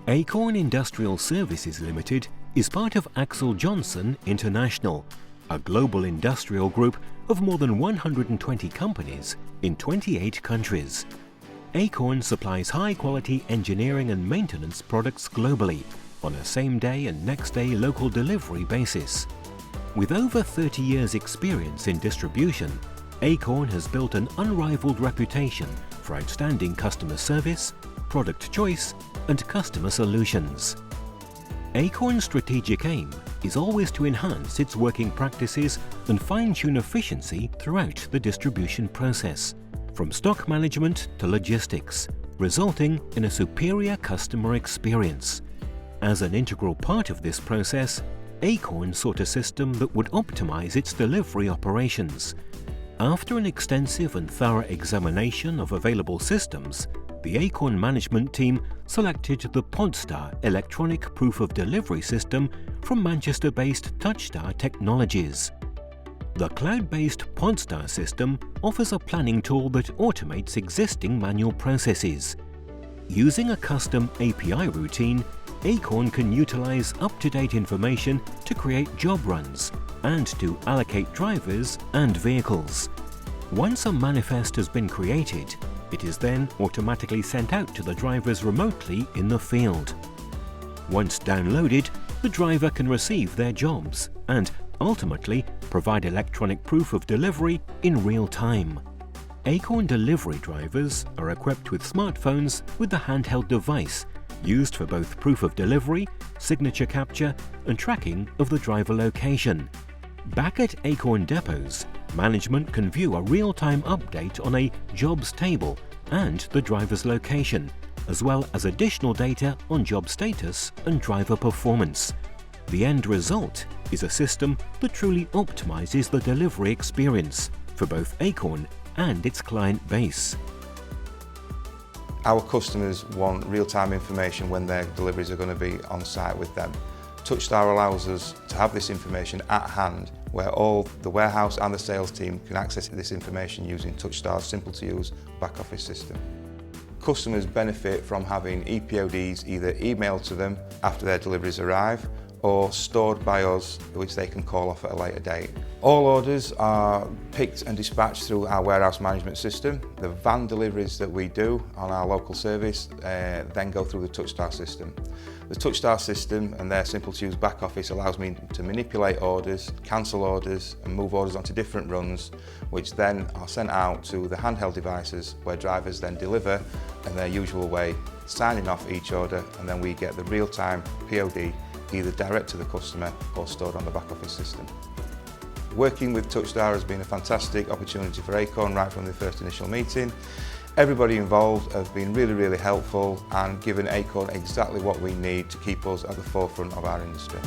Acorn Industrial Services Ltd is part of Axel Johnson International, a global industrial group of more than 120 companies in 28 countries. Acorn supplies high-quality engineering and maintenance products globally on a same-day and next-day local delivery basis. With over 30 years' experience in distribution, Acorn has built an unrivaled reputation for outstanding customer service, product choice and customer solutions. Acorn's strategic aim is always to enhance its working practices and fine-tune efficiency throughout the distribution process, from stock management to logistics, resulting in a superior customer experience. As an integral part of this process, Acorn sought a system that would optimize its delivery operations. After an extensive and thorough examination of available systems, the Acorn management team selected the PODStar electronic proof of delivery system from Manchester-based Touchstar Technologies. The cloud-based PODStar system offers a planning tool that automates existing manual processes. Using a custom API routine, Acorn can utilize up-to-date information to create job runs and to allocate drivers and vehicles. Once a manifest has been created, it is then automatically sent out to the drivers remotely in the field. Once downloaded, the driver can receive their jobs and ultimately provide electronic proof of delivery in real time. Acorn delivery drivers are equipped with smartphones with the handheld device used for both proof of delivery, signature capture and tracking of the driver location. Back at Acorn depots, management can view a real-time update on a jobs table and the driver's location, as well as additional data on job status and driver performance. The end result is a system that truly optimizes the delivery experience for both Acorn and its client base. Our customers want real-time information when their deliveries are going to be on site with them. Touchstar allows us to have this information at hand, where all the warehouse and the sales team can access this information using Touchstar's simple-to-use back-office system. Customers benefit from having EPODs either emailed to them after their deliveries arrive or stored by us, which they can call off at a later date. All orders are picked and dispatched through our warehouse management system. The van deliveries that we do on our local service then go through the Touchstar system. The Touchstar system and their simple-to-use back office allows me to manipulate orders, cancel orders and move orders onto different runs, which then are sent out to the handheld devices where drivers then deliver in their usual way, signing off each order, and then we get the real-time POD either direct to the customer or stored on the back office system. Working with Touchstar has been a fantastic opportunity for Acorn right from the first initial meeting. Everybody involved have been really helpful and given Acorn exactly what we need to keep us at the forefront of our industry.